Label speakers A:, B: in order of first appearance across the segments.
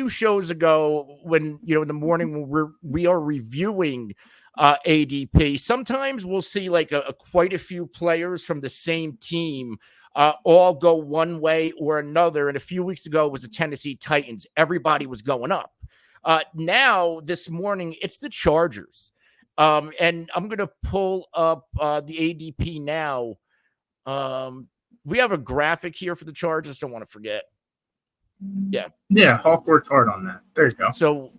A: few shows ago when, in the morning when we are reviewing ADP, sometimes we'll see like quite a few players from the same team all go one way or another. And a few weeks ago it was the Tennessee Titans. Everybody was going up. Now, this morning, it's the Chargers. And I'm going to pull up the ADP now. We have a graphic here for the Chargers. Don't want to forget.
B: Yeah, Hawk worked hard on that. There you go.
A: So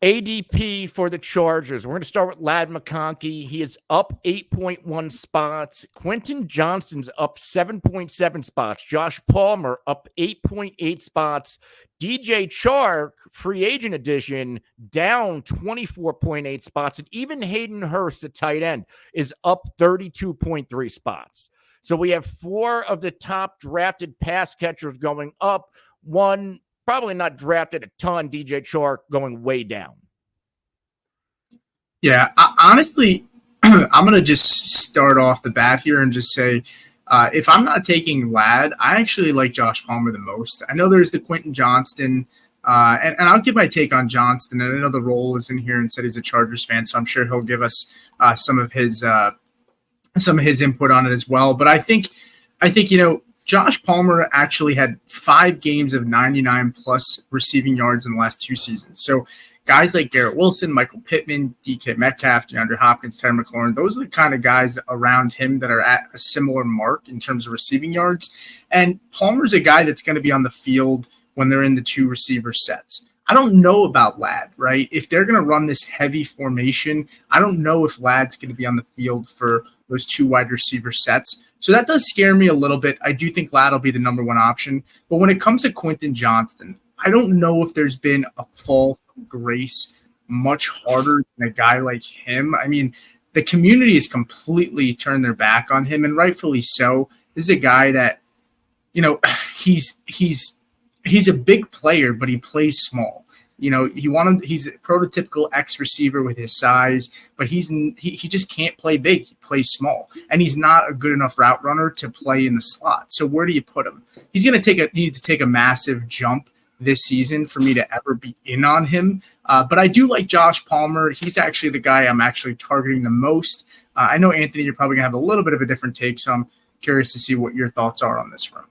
A: ADP for the Chargers. We're going to start with Ladd McConkey. He is up 8.1 spots. Quentin Johnston's up 7.7 spots. Josh Palmer up 8.8 spots. DJ Chark, free agent edition, down 24.8 spots. And even Hayden Hurst, the tight end, is up 32.3 spots. So we have 4 of the top drafted pass catchers going up. One probably not drafted a ton, DJ Chark, going way down.
B: Yeah, honestly, I'm going to just start off the bat here and just say, if I'm not taking Ladd, I actually like Josh Palmer the most. I know there's the Quentin Johnston, and I'll give my take on Johnston. And I know the role is in here and said he's a Chargers fan, so I'm sure he'll give us some of his input on it as well. But I think Josh Palmer actually had 5 games of 99-plus receiving yards in the last 2 seasons. So guys like Garrett Wilson, Michael Pittman, DK Metcalf, DeAndre Hopkins, Terry McLaurin, those are the kind of guys around him that are at a similar mark in terms of receiving yards. And Palmer's a guy that's going to be on the field when they're in the 2 receiver sets. I don't know about Ladd, right? If they're going to run this heavy formation, I don't know if Ladd's going to be on the field for those 2 wide receiver sets. So that does scare me a little bit. I do think Ladd will be the number 1 option. But when it comes to Quentin Johnston, I don't know if there's been a fall from grace much harder than a guy like him. I mean, the community has completely turned their back on him, and rightfully so. This is a guy that, he's a big player, but he plays small. He's a prototypical X receiver with his size, but he just can't play big. He plays small, and he's not a good enough route runner to play in the slot. So where do you put him? He's going to need to take a massive jump this season for me to ever be in on him. But I do like Josh Palmer. He's actually the guy I'm actually targeting the most. I know, Anthony, you're probably going to have a little bit of a different take, so I'm curious to see what your thoughts are on this one.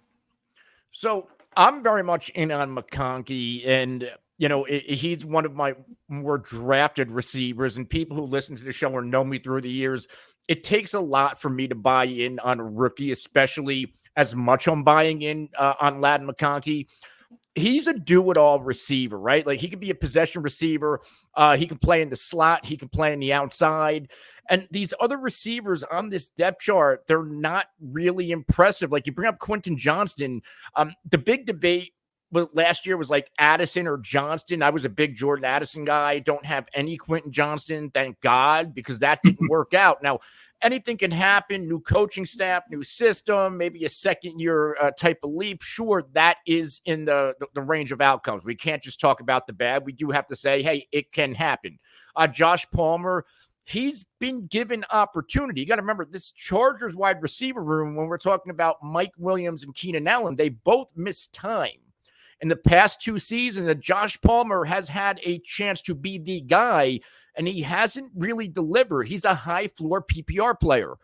A: So I'm very much in on McConkey, and he's one of my more drafted receivers, and people who listen to the show or know me through the years, it takes a lot for me to buy in on a rookie, especially as much I'm buying in on Ladd McConkey. He's a do-it-all receiver, right? Like, he can be a possession receiver. He can play in the slot. He can play in the outside. And these other receivers on this depth chart, they're not really impressive. Like, you bring up Quentin Johnston. The big debate last year was like Addison or Johnston. I was a big Jordan Addison guy. Don't have any Quentin Johnston, thank God, because that didn't work out. Now, anything can happen. New coaching staff, new system, maybe a second-year type of leap. Sure, that is in the range of outcomes. We can't just talk about the bad. We do have to say, hey, it can happen. Josh Palmer, he's been given opportunity. You got to remember, this Chargers wide receiver room, when we're talking about Mike Williams and Keenan Allen, they both missed time. In the past 2 seasons, Josh Palmer has had a chance to be the guy, and he hasn't really delivered. He's a high-floor PPR player.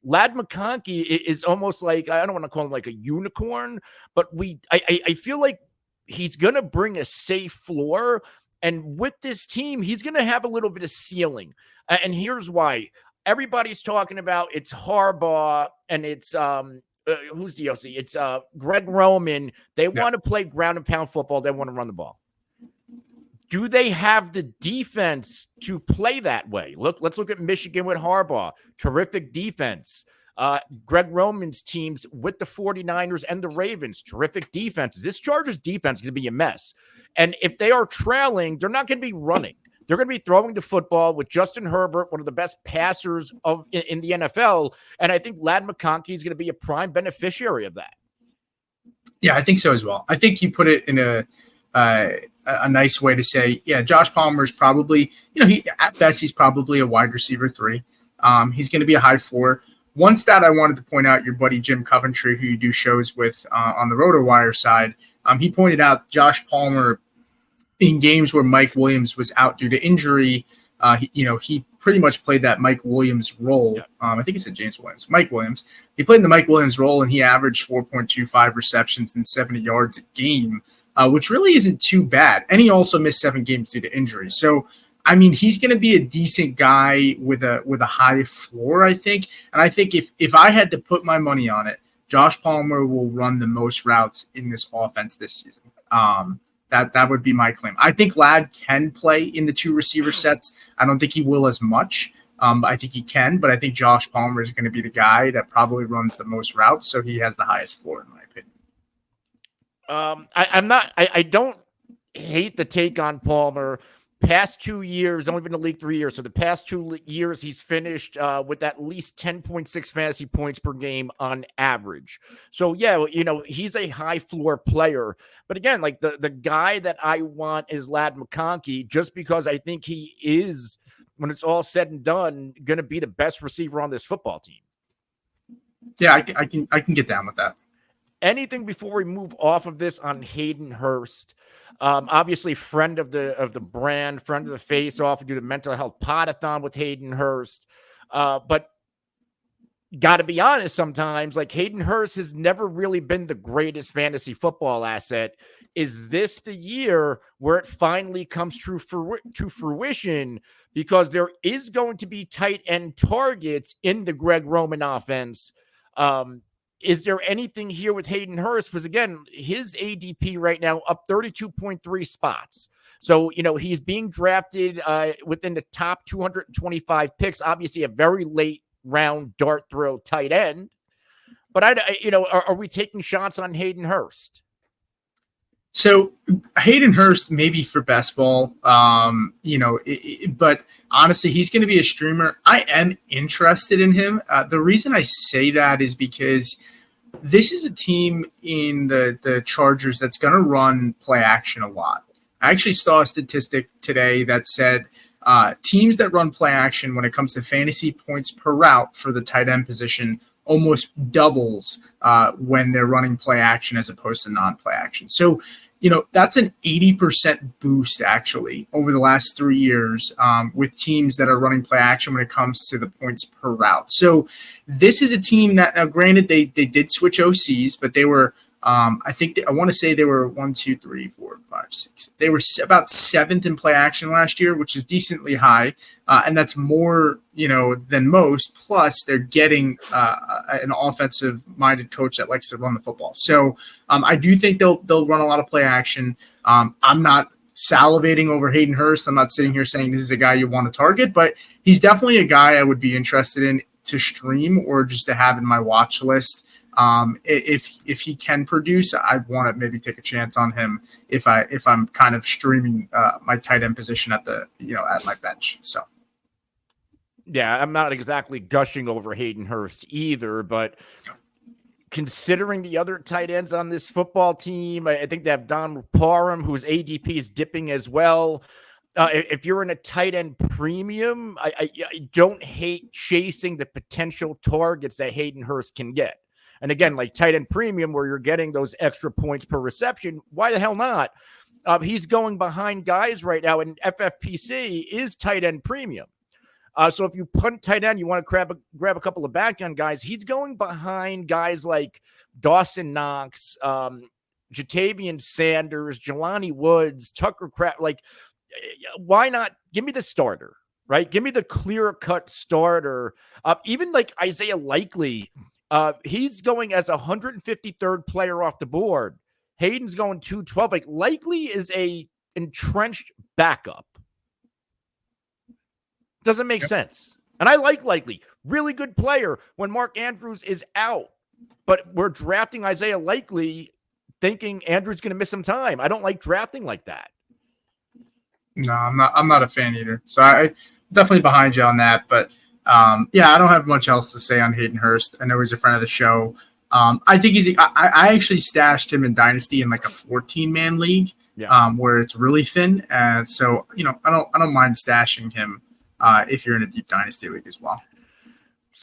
A: Ladd McConkey is almost like, I don't want to call him like a unicorn, but I feel like he's going to bring a safe floor, and with this team, he's going to have a little bit of ceiling. And here's why. Everybody's talking about it's Harbaugh and it's who's the OC? It's Greg Roman. They want to play ground and pound football. They want to run the ball. Do they have the defense to play that way? Let's look at Michigan with Harbaugh. Terrific defense. Greg Roman's teams with the 49ers and the Ravens. Terrific defenses. This Chargers defense is going to be a mess. And if they are trailing, they're not going to be running. They're going to be throwing the football with Justin Herbert, one of the best passers in the NFL. And I think Ladd McConkey is going to be a prime beneficiary of that.
B: Yeah, I think so as well. I think you put it in a nice way to say, yeah, Josh Palmer is probably, at best, he's probably a wide receiver 3. He's going to be a high 4. One stat I wanted to point out, your buddy Jim Coventry, who you do shows with on the RotoWire side, he pointed out Josh Palmer in games where Mike Williams was out due to injury, he pretty much played that Mike Williams role.
A: Yeah.
B: I think he said James Williams. Mike Williams. He played in the Mike Williams role, and he averaged 4.25 receptions and 70 yards a game, which really isn't too bad. And he also missed 7 games due to injury. So, I mean, he's going to be a decent guy with a high floor, I think. And I think if I had to put my money on it, Josh Palmer will run the most routes in this offense this season. That would be my claim. I think Ladd can play in the 2 receiver sets. I don't think he will as much. I think he can, but I think Josh Palmer is going to be the guy that probably runs the most routes, so he has the highest floor, in my opinion.
A: I don't hate the take on Palmer. Past 2 years, only been in the league 3 years. So the past 2 years, he's finished with at least 10.6 fantasy points per game on average. So, yeah, he's a high floor player. But again, like the guy that I want is Ladd McConkey, just because I think he is, when it's all said and done, going to be the best receiver on this football team.
B: Yeah, I can get down with that.
A: Anything before we move off of this on Hayden Hurst? Obviously, friend of the brand, friend of the Faceoff. We do the mental health podathon with Hayden Hurst. But got to be honest, sometimes like Hayden Hurst has never really been the greatest fantasy football asset. Is this the year where it finally comes to fruition? Because there is going to be tight end targets in the Greg Roman offense. Is there anything here with Hayden Hurst? Because, again, his ADP right now up 32.3 spots. So, he's being drafted within the top 225 picks, obviously a very late round dart throw tight end. But, are we taking shots on Hayden Hurst?
B: So Hayden Hurst, maybe for best ball, but honestly, he's going to be a streamer. I am interested in him. The reason I say that is because this is a team in the Chargers that's going to run play action a lot. I actually saw a statistic today that said teams that run play action when it comes to fantasy points per route for the tight end position almost doubles when they're running play action as opposed to non-play action. So, that's an 80% boost actually over the last 3 years with teams that are running play action when it comes to the points per route. So this is a team that, now granted, they did switch OCs, but they were, I want to say they were 1, 2, 3, 4, 5, 6. They were about 7th in play action last year, which is decently high. And that's more, than most. Plus they're getting an offensive minded coach that likes to run the football. So I do think they'll run a lot of play action. I'm not salivating over Hayden Hurst. I'm not sitting here saying this is a guy you want to target, but he's definitely a guy I would be interested in to stream or just to have in my watch list. If he can produce, I'd want to maybe take a chance on him if I'm kind of streaming my tight end position at my bench. So
A: yeah, I'm not exactly gushing over Hayden Hurst either, but considering the other tight ends on this football team, I think they have Don Parham, whose ADP is dipping as well. If you're in a tight end premium, I don't hate chasing the potential targets that Hayden Hurst can get. And again, like tight end premium, where you're getting those extra points per reception, why the hell not? He's going behind guys right now, and FFPC is tight end premium. So if you punt tight end, you want to grab a couple of back end guys. He's going behind guys like Dawson Knox, Jatavian Sanders, Jelani Woods, Tucker Kraft. Like, why not give me the starter, right? Give me the clear-cut starter. Even like Isaiah Likely, he's going as 153rd player off the board. Hayden's going 212. Like, Likely is a entrenched backup. Doesn't make sense. And I like Likely. Really good player when Mark Andrews is out. But we're drafting Isaiah Likely thinking Andrews going to miss some time. I don't like drafting like that.
B: No, I'm not a fan either. So I definitely behind you on that. But I don't have much else to say on Hayden Hurst. I know he's a friend of the show. I think I actually stashed him in Dynasty in like a 14-man league, where it's really thin. So I don't mind stashing him if you're in a deep Dynasty league as well.